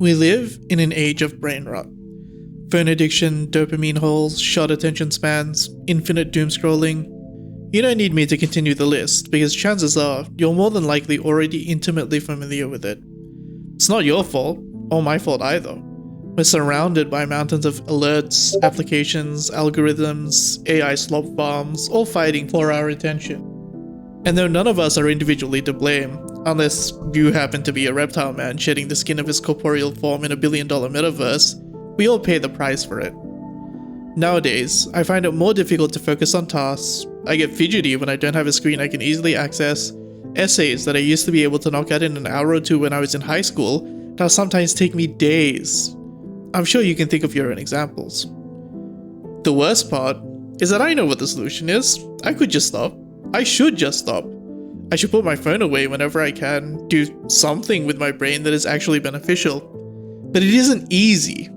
We live in an age of brain rot. Phone addiction, dopamine holes, short attention spans, infinite doom scrolling. You don't need me to continue the list, because chances are you're more than likely already intimately familiar with it. It's not your fault, or my fault either. We're surrounded by mountains of alerts, applications, algorithms, AI slop farms, all fighting for our attention. And though none of us are individually to blame, unless you happen to be a reptile man shedding the skin of his corporeal form in $1 billion metaverse, we all pay the price for it. Nowadays, I find it more difficult to focus on tasks, I get fidgety when I don't have a screen I can easily access, essays that I used to be able to knock out in an hour or two when I was in high school now sometimes take me days. I'm sure you can think of your own examples. The worst part is that I know what the solution is. I could just stop. I should just stop. I should put my phone away whenever I can, do something with my brain that is actually beneficial. But it isn't easy.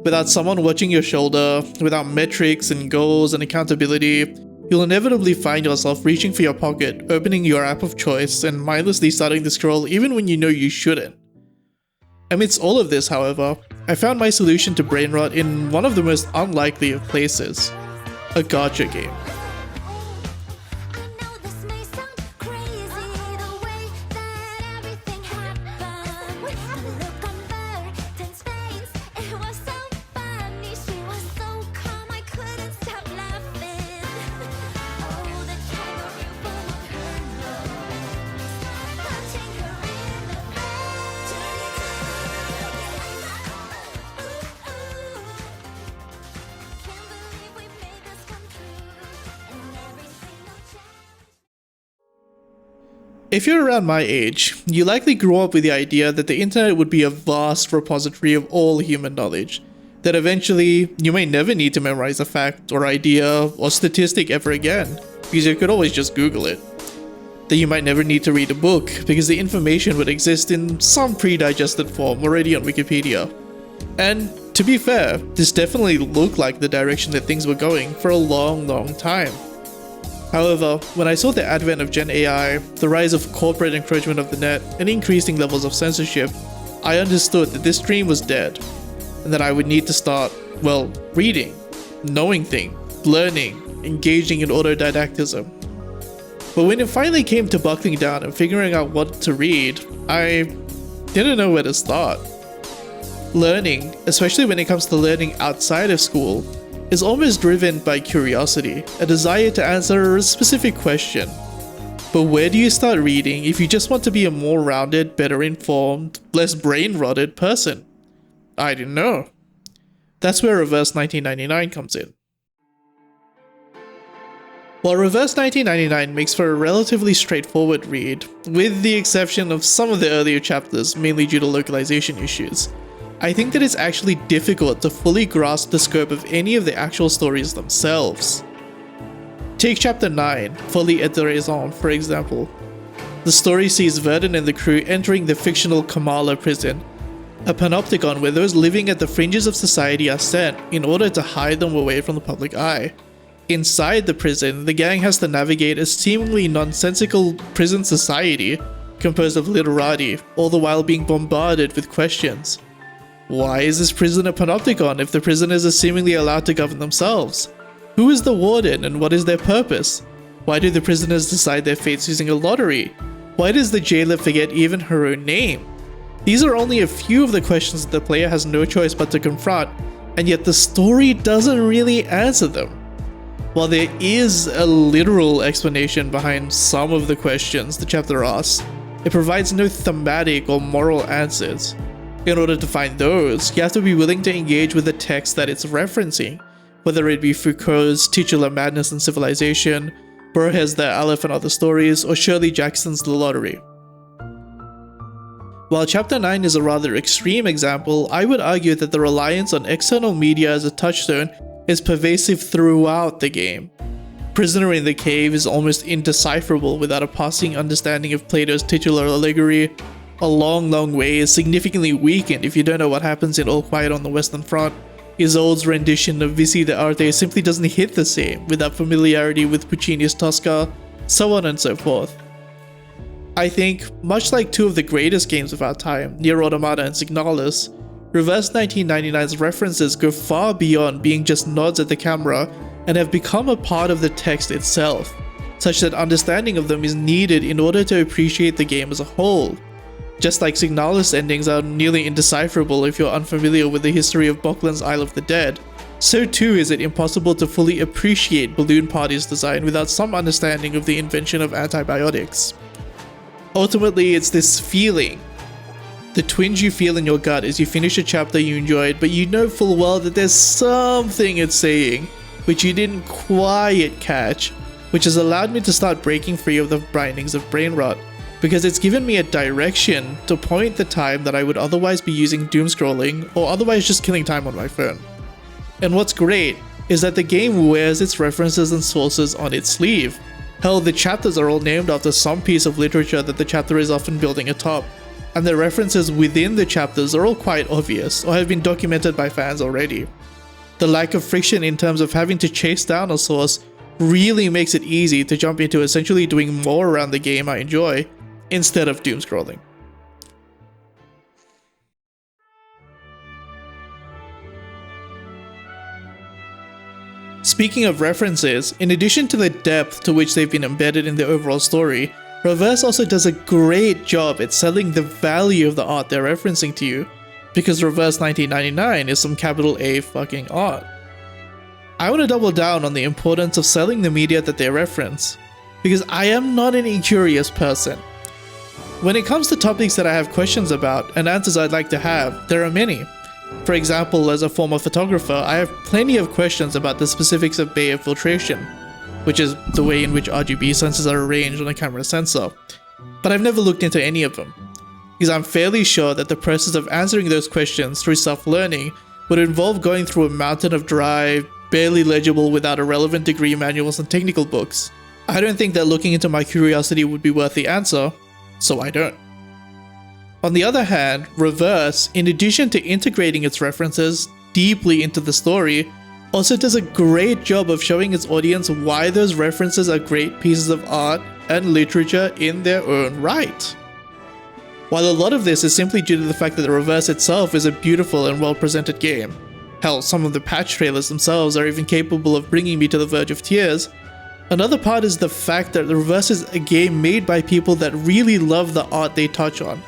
Without someone watching your shoulder, without metrics and goals and accountability, you'll inevitably find yourself reaching for your pocket, opening your app of choice, and mindlessly starting to scroll even when you know you shouldn't. Amidst all of this, however, I found my solution to brain rot in one of the most unlikely of places: a gacha game. If you're around my age, you likely grew up with the idea that the internet would be a vast repository of all human knowledge, that eventually you may never need to memorize a fact or idea or statistic ever again, because you could always just Google it. That you might never need to read a book, because the information would exist in some pre-digested form already on Wikipedia. And to be fair, this definitely looked like the direction that things were going for a long time. However, when I saw the advent of Gen AI, the rise of corporate encroachment of the net, and increasing levels of censorship, I understood that this dream was dead, and that I would need to start, well, reading, knowing things, learning, engaging in autodidactism. But when it finally came to buckling down and figuring out what to read, I didn't know where to start. Learning, especially when it comes to learning outside of school, is almost driven by curiosity, a desire to answer a specific question. But where do you start reading if you just want to be a more rounded, better informed, less brain-rotted person? I didn't know. That's where Reverse 1999 comes in. While Reverse 1999 makes for a relatively straightforward read, with the exception of some of the earlier chapters, mainly due to localization issues, I think that it's actually difficult to fully grasp the scope of any of the actual stories themselves. Take Chapter 9, Folie et Raison, for example. The story sees Verdun and the crew entering the fictional Kamala prison, a panopticon where those living at the fringes of society are sent in order to hide them away from the public eye. Inside the prison, the gang has to navigate a seemingly nonsensical prison society composed of literati, all the while being bombarded with questions. Why is this prison a panopticon if the prisoners are seemingly allowed to govern themselves? Who is the warden and what is their purpose? Why do the prisoners decide their fates using a lottery? Why does the jailer forget even her own name? These are only a few of the questions that the player has no choice but to confront, and yet the story doesn't really answer them. While there is a literal explanation behind some of the questions the chapter asks, it provides no thematic or moral answers. In order to find those, you have to be willing to engage with the text that it's referencing, whether it be Foucault's Titular Madness and Civilization, Borges' The Aleph and Other Stories, or Shirley Jackson's The Lottery. While Chapter 9 is a rather extreme example, I would argue that the reliance on external media as a touchstone is pervasive throughout the game. Prisoner in the Cave is almost indecipherable without a passing understanding of Plato's titular allegory. A Long Way is significantly weakened if you don't know what happens in All Quiet on the Western Front. Isolde's rendition of Vici d'Arte simply doesn't hit the same without familiarity with Puccini's Tosca, so on and so forth. I think, much like two of the greatest games of our time, Nier Automata and Signalis, Reverse 1999's references go far beyond being just nods at the camera and have become a part of the text itself, such that understanding of them is needed in order to appreciate the game as a whole. Just like Signalis endings are nearly indecipherable if you're unfamiliar with the history of Boklan's Isle of the Dead, so too is it impossible to fully appreciate Balloon Party's design without some understanding of the invention of antibiotics. Ultimately, it's this feeling, the twinge you feel in your gut as you finish a chapter you enjoyed, but you know full well that there's something it's saying, which you didn't quite catch, which has allowed me to start breaking free of the bindings of brain rot, because it's given me a direction to point the time that I would otherwise be using doom scrolling or otherwise just killing time on my phone. And what's great is that the game wears its references and sources on its sleeve. Hell, the chapters are all named after some piece of literature that the chapter is often building atop, and the references within the chapters are all quite obvious or have been documented by fans already. The lack of friction in terms of having to chase down a source really makes it easy to jump into essentially doing more around the game I enjoy instead of doom scrolling. Speaking of references, in addition to the depth to which they've been embedded in the overall story, Reverse also does a great job at selling the value of the art they're referencing to you, because Reverse 1999 is some capital A fucking art. I want to double down on the importance of selling the media that they reference, because I am not an incurious person. When it comes to topics that I have questions about and answers I'd like to have, there are many. For example, as a former photographer, I have plenty of questions about the specifics of Bayer filtration, which is the way in which RGB sensors are arranged on a camera sensor, but I've never looked into any of them, because I'm fairly sure that the process of answering those questions through self-learning would involve going through a mountain of dry, barely legible without a relevant degree manuals and technical books. I don't think that looking into my curiosity would be worth the answer, so I don't. On the other hand, Reverse, in addition to integrating its references deeply into the story, also does a great job of showing its audience why those references are great pieces of art and literature in their own right. While a lot of this is simply due to the fact that the Reverse itself is a beautiful and well-presented game, hell, some of the patch trailers themselves are even capable of bringing me to the verge of tears, another part is the fact that the Reverse is a game made by people that really love the art they touch on.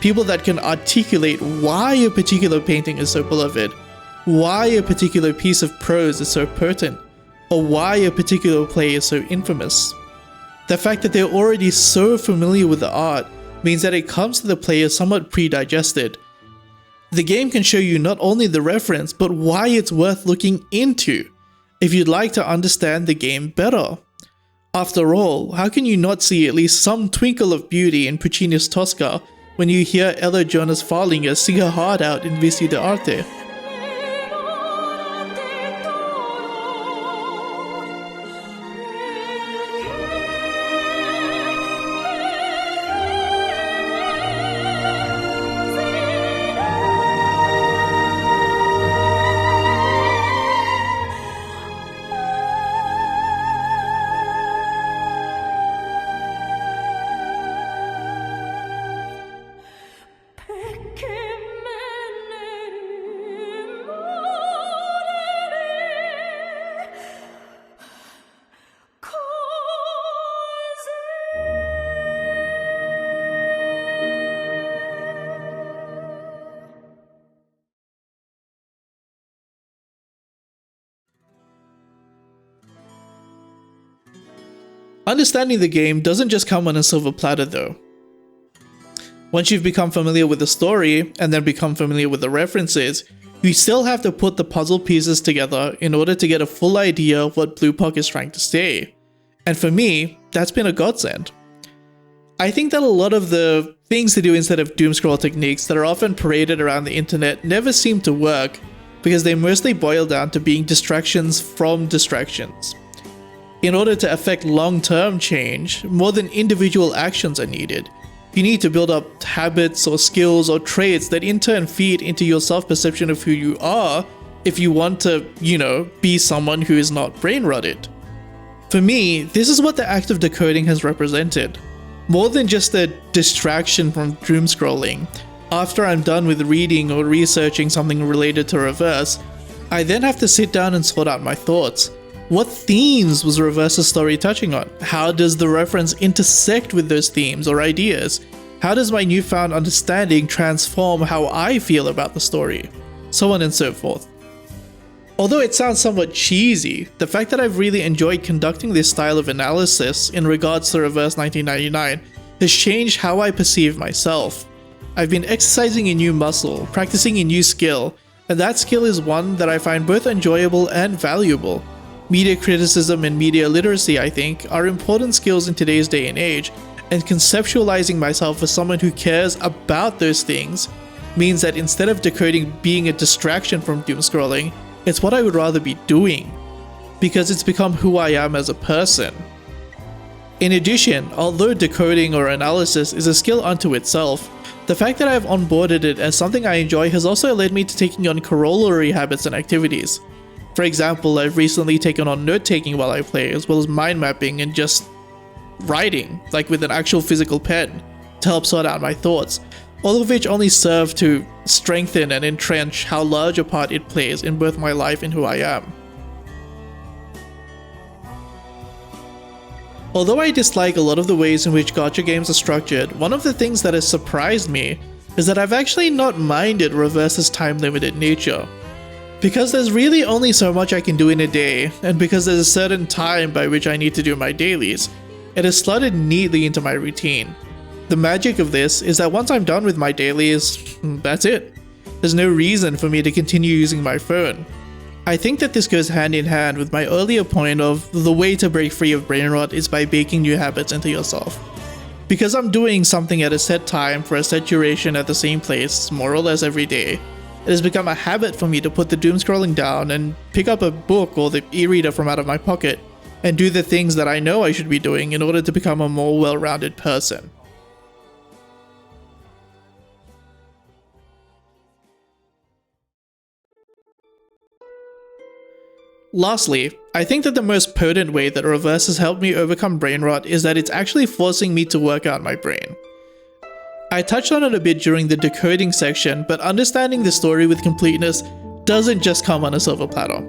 People that can articulate why a particular painting is so beloved, why a particular piece of prose is so potent, or why a particular play is so infamous. The fact that they're already so familiar with the art means that it comes to the player somewhat pre-digested. The game can show you not only the reference, but why it's worth looking into, if you'd like to understand the game better. After all, how can you not see at least some twinkle of beauty in Puccini's Tosca when you hear Ella Jonas Farlinger sing her heart out in Vici d'Arte? Understanding the game doesn't just come on a silver platter though. Once you've become familiar with the story, and then become familiar with the references, you still have to put the puzzle pieces together in order to get a full idea of what Bluepock is trying to say. And for me, that's been a godsend. I think that a lot of the things to do instead of doomscroll techniques that are often paraded around the internet never seem to work, because they mostly boil down to being distractions from distractions. In order to affect long-term change, more than individual actions are needed. You need to build up habits or skills or traits that in turn feed into your self-perception of who you are if you want to, be someone who is not brain-rotted. For me, this is what the act of decoding has represented. More than just a distraction from doom scrolling, after I'm done with reading or researching something related to reverse, I then have to sit down and sort out my thoughts. What themes was reverse's story touching on? How does the reference intersect with those themes or ideas? How does my newfound understanding transform how I feel about the story? So on and so forth. Although it sounds somewhat cheesy, the fact that I've really enjoyed conducting this style of analysis in regards to Reverse 1999 has changed how I perceive myself. I've been exercising a new muscle, practicing a new skill, and that skill is one that I find both enjoyable and valuable. Media criticism and media literacy, I think, are important skills in today's day and age, and conceptualizing myself as someone who cares about those things means that instead of decoding being a distraction from doom scrolling, it's what I would rather be doing, because it's become who I am as a person. In addition, although decoding or analysis is a skill unto itself, the fact that I've onboarded it as something I enjoy has also led me to taking on corollary habits and activities. For example, I've recently taken on note-taking while I play, as well as mind mapping and just writing, like with an actual physical pen, to help sort out my thoughts. All of which only serve to strengthen and entrench how large a part it plays in both my life and who I am. Although I dislike a lot of the ways in which gacha games are structured, one of the things that has surprised me is that I've actually not minded Reverse's time-limited nature. Because there's really only so much I can do in a day, and because there's a certain time by which I need to do my dailies, it is slotted neatly into my routine. The magic of this is that once I'm done with my dailies, that's it. There's no reason for me to continue using my phone. I think that this goes hand in hand with my earlier point of the way to break free of brain rot is by baking new habits into yourself. Because I'm doing something at a set time for a set duration at the same place, more or less every day, it has become a habit for me to put the doom scrolling down and pick up a book or the e-reader from out of my pocket and do the things that I know I should be doing in order to become a more well-rounded person. Lastly, I think that the most potent way that Reverse has helped me overcome brain rot is that it's actually forcing me to work out my brain. I touched on it a bit during the decoding section, but understanding the story with completeness doesn't just come on a silver platter.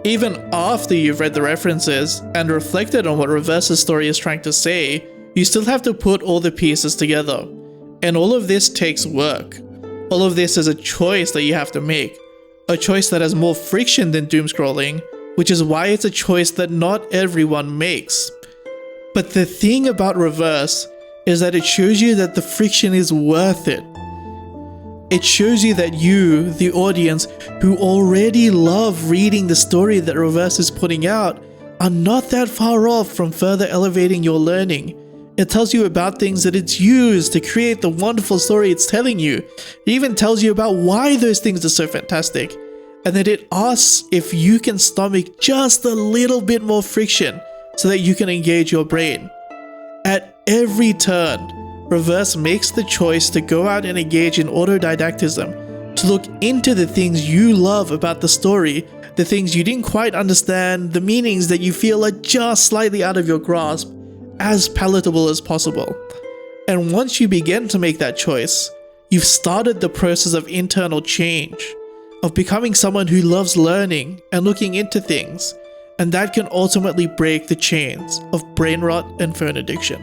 Even after you've read the references and reflected on what Reverse's story is trying to say, you still have to put all the pieces together. And all of this takes work. All of this is a choice that you have to make. A choice that has more friction than doom scrolling, which is why it's a choice that not everyone makes. But the thing about Reverse is that it shows you that the friction is worth it. It shows you that you, the audience, who already love reading the story that Reverse is putting out, are not that far off from further elevating your learning. It tells you about things that it's used to create the wonderful story it's telling you. It even tells you about why those things are so fantastic. And that it asks if you can stomach just a little bit more friction so that you can engage your brain. At every turn, Reverse makes the choice to go out and engage in autodidactism, to look into the things you love about the story, the things you didn't quite understand, the meanings that you feel are just slightly out of your grasp, as palatable as possible. And once you begin to make that choice, you've started the process of internal change, of becoming someone who loves learning and looking into things, and that can ultimately break the chains of brain rot and phone addiction.